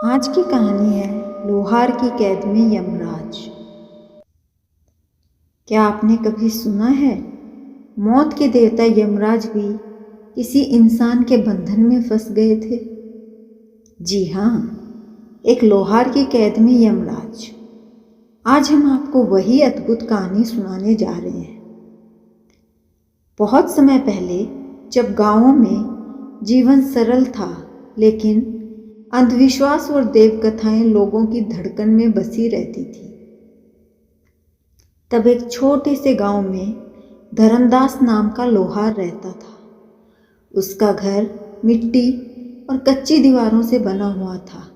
आज की कहानी है लोहार की कैद में यमराज। क्या आपने कभी सुना है मौत के देवता यमराज भी किसी इंसान के बंधन में फंस गए थे? जी हाँ, एक लोहार की कैद में यमराज। आज हम आपको वही अद्भुत कहानी सुनाने जा रहे हैं। बहुत समय पहले जब गांवों में जीवन सरल था, लेकिन अंधविश्वास और देव कथाएं लोगों की धड़कन में बसी रहती थी, तब एक छोटे से गांव में धर्मदास नाम का लोहार रहता था। उसका घर मिट्टी और कच्ची दीवारों से बना हुआ था।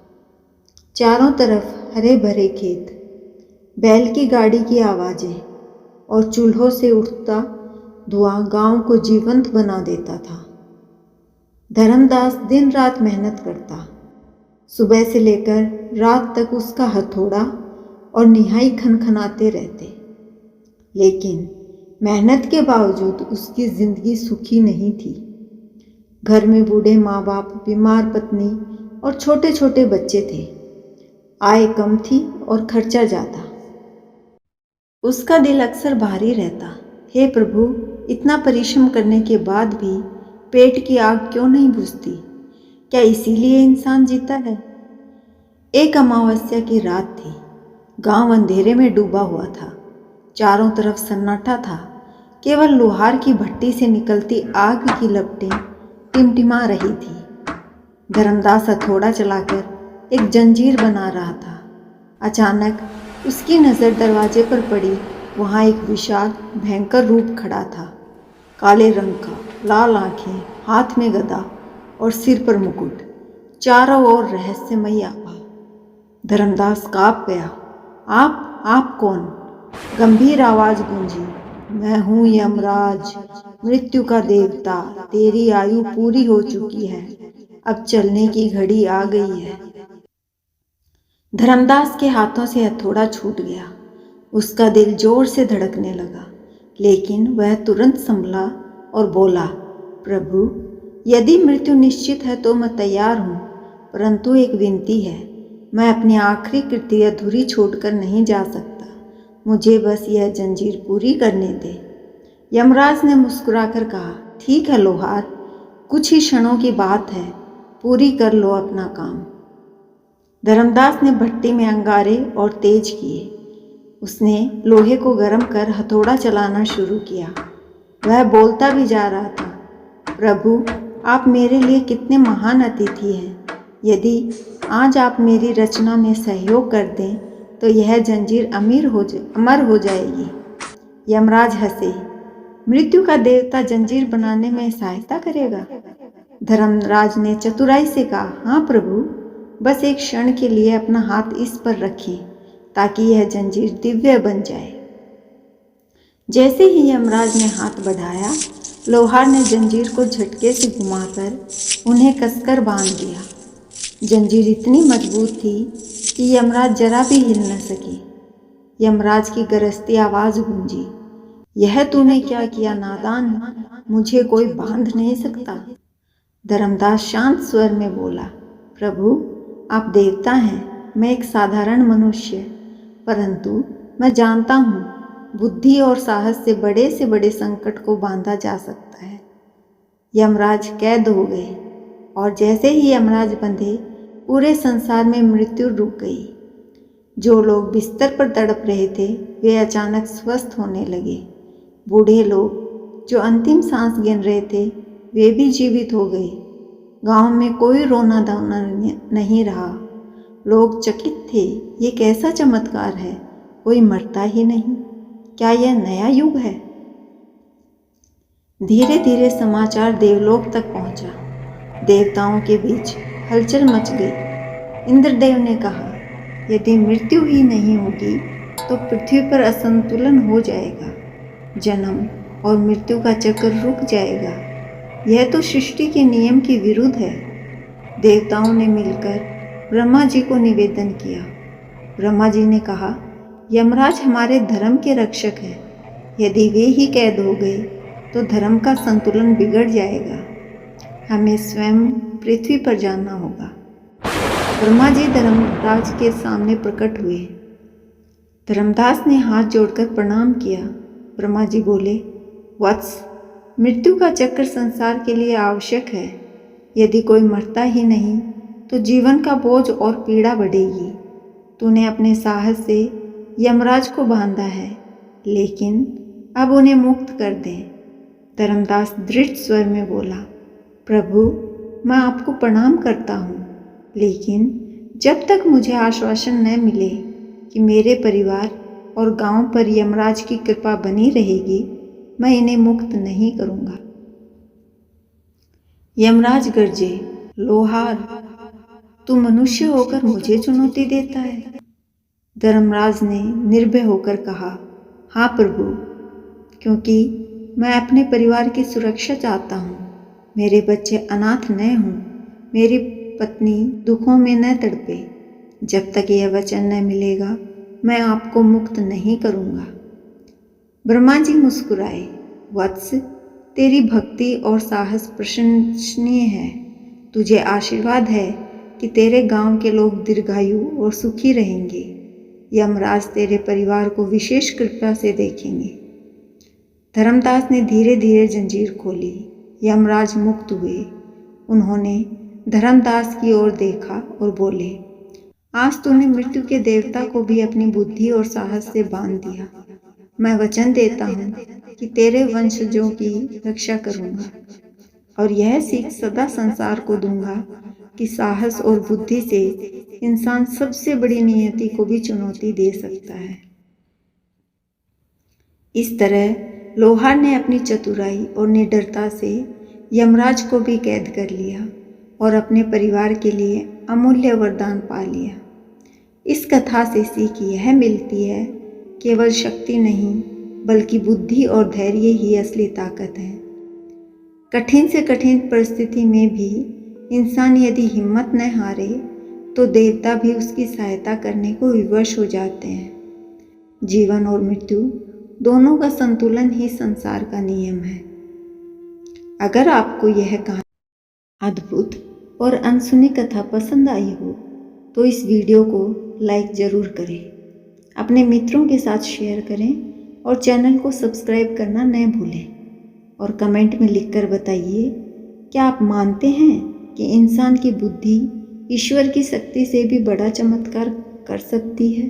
चारों तरफ हरे भरे खेत, बैल की गाड़ी की आवाजें और चूल्हों से उठता धुआं गांव को जीवंत बना देता था। धर्मदास दिन रात मेहनत करता। सुबह से लेकर रात तक उसका हथौड़ा और निहाई खनखनाते रहते, लेकिन मेहनत के बावजूद उसकी जिंदगी सुखी नहीं थी। घर में बूढ़े माँ बाप, बीमार पत्नी और छोटे छोटे बच्चे थे। आय कम थी और खर्चा ज़्यादा। उसका दिल अक्सर भारी रहता। हे प्रभु, इतना परिश्रम करने के बाद भी पेट की आग क्यों नहीं बुझती? क्या इसीलिए इंसान जीता है? एक अमावस्या की रात थी। गांव अंधेरे में डूबा हुआ था। चारों तरफ सन्नाटा था। केवल लोहार की भट्टी से निकलती आग की लपटें टिमटिमा रही थी। धर्मदास हथौड़ा चलाकर एक जंजीर बना रहा था। अचानक उसकी नज़र दरवाजे पर पड़ी। वहाँ एक विशाल भयंकर रूप खड़ा था। काले रंग का, लाल आंखें, हाथ में गदा और सिर पर मुकुट, चारों ओर रहस्यमयी आभा। धर्मदास काँप गया। आप कौन? गंभीर आवाज गूंजी। मैं हूँ यमराज, मृत्यु का देवता। तेरी आयु पूरी हो चुकी है, अब चलने की घड़ी आ गई है। धर्मदास के हाथों से हथौड़ा छूट गया। उसका दिल जोर से धड़कने लगा, लेकिन वह तुरंत संभला और बोला, प्रभु, यदि मृत्यु निश्चित है तो मैं तैयार हूँ, परंतु एक विनती है। मैं अपनी आखिरी कृति अधूरी छोड़कर नहीं जा सकता। मुझे बस यह जंजीर पूरी करने दे। यमराज ने मुस्कुराकर कहा, ठीक है लोहार, कुछ ही क्षणों की बात है, पूरी कर लो अपना काम। धर्मदास ने भट्टी में अंगारे और तेज किए। उसने लोहे को गर्म कर हथौड़ा चलाना शुरू किया। वह बोलता भी जा रहा था, प्रभु, आप मेरे लिए कितने महान अतिथि हैं। यदि आज आप मेरी रचना में सहयोग कर दें तो यह जंजीर अमर हो जाएगी। यमराज हंसे। मृत्यु का देवता जंजीर बनाने में सहायता करेगा? धर्मराज ने चतुराई से कहा, हाँ प्रभु, बस एक क्षण के लिए अपना हाथ इस पर रखें ताकि यह जंजीर दिव्य बन जाए। जैसे ही यमराज ने हाथ बढ़ाया, लोहार ने जंजीर को झटके से घुमाकर उन्हें कसकर बांध दिया। जंजीर इतनी मजबूत थी कि यमराज जरा भी हिल न सके। यमराज की गरजती आवाज गूंजी, यह तूने क्या किया नादान? मुझे कोई बांध नहीं सकता। धर्मदास शांत स्वर में बोला, प्रभु, आप देवता हैं, मैं एक साधारण मनुष्य, परंतु मैं जानता हूँ बुद्धि और साहस से बड़े संकट को बांधा जा सकता है। यमराज कैद हो गए, और जैसे ही यमराज बंधे, पूरे संसार में मृत्यु रुक गई। जो लोग बिस्तर पर तड़प रहे थे वे अचानक स्वस्थ होने लगे। बूढ़े लोग जो अंतिम सांस गिन रहे थे वे भी जीवित हो गए। गांव में कोई रोना धोना नहीं रहा। लोग चकित थे, ये कैसा चमत्कार है, कोई मरता ही नहीं। क्या यह नया युग है? धीरे धीरे समाचार देवलोक तक पहुंचा। देवताओं के बीच हलचल मच गई। इंद्रदेव ने कहा, यदि मृत्यु ही नहीं होगी तो पृथ्वी पर असंतुलन हो जाएगा। जन्म और मृत्यु का चक्र रुक जाएगा। यह तो सृष्टि के नियम के विरुद्ध है। देवताओं ने मिलकर ब्रह्मा जी को निवेदन किया। ब्रह्मा जी ने कहा, यमराज हमारे धर्म के रक्षक हैं। यदि वे ही कैद हो गए तो धर्म का संतुलन बिगड़ जाएगा। हमें स्वयं पृथ्वी पर जाना होगा। ब्रह्मा जी धर्मराज के सामने प्रकट हुए। धर्मदास ने हाथ जोड़कर प्रणाम किया। ब्रह्मा जी बोले, वत्स, मृत्यु का चक्र संसार के लिए आवश्यक है। यदि कोई मरता ही नहीं तो जीवन का बोझ और पीड़ा बढ़ेगी। तूने अपने साहस से यमराज को बांधा है, लेकिन अब उन्हें मुक्त कर दे। धर्मदास दृढ़ स्वर में बोला, प्रभु, मैं आपको प्रणाम करता हूँ, लेकिन जब तक मुझे आश्वासन न मिले कि मेरे परिवार और गांव पर यमराज की कृपा बनी रहेगी, मैं इन्हें मुक्त नहीं करूँगा। यमराज गरजे, लोहार, तू मनुष्य होकर मुझे चुनौती देता है? धर्मराज ने निर्भय होकर कहा, हाँ प्रभु, क्योंकि मैं अपने परिवार की सुरक्षा चाहता हूँ। मेरे बच्चे अनाथ न हों, मेरी पत्नी दुखों में न तड़पे। जब तक यह वचन न मिलेगा, मैं आपको मुक्त नहीं करूँगा। ब्रह्मा जी मुस्कुराए, वत्स, तेरी भक्ति और साहस प्रशंसनीय है। तुझे आशीर्वाद है कि तेरे गांव के लोग दीर्घायु और सुखी रहेंगे। यमराज तेरे परिवार को विशेष कृपा से देखेंगे। धर्मदास ने धीरे धीरे जंजीर खोली। यमराज मुक्त हुए। उन्होंने धर्मदास की ओर देखा और बोले, आज तूने मृत्यु के देवता को भी अपनी बुद्धि और साहस से बांध दिया। मैं वचन देता हूँ कि तेरे वंशजों की रक्षा करूँगा और यह सीख सदा संसार को दूंगा कि साहस और बुद्धि से इंसान सबसे बड़ी नियति को भी चुनौती दे सकता है। इस तरह लोहार ने अपनी चतुराई और निडरता से यमराज को भी कैद कर लिया और अपने परिवार के लिए अमूल्य वरदान पा लिया। इस कथा से सीख यह मिलती है, केवल शक्ति नहीं बल्कि बुद्धि और धैर्य ही असली ताकत है। कठिन से कठिन परिस्थिति में भी इंसान यदि हिम्मत न हारे तो देवता भी उसकी सहायता करने को विवश हो जाते हैं। जीवन और मृत्यु दोनों का संतुलन ही संसार का नियम है। अगर आपको यह कहानी अद्भुत और अनसुनी कथा पसंद आई हो तो इस वीडियो को लाइक ज़रूर करें, अपने मित्रों के साथ शेयर करें और चैनल को सब्सक्राइब करना न भूलें। और कमेंट में लिखकर बताइए, क्या आप मानते हैं कि इंसान की बुद्धि ईश्वर की शक्ति से भी बड़ा चमत्कार कर सकती है?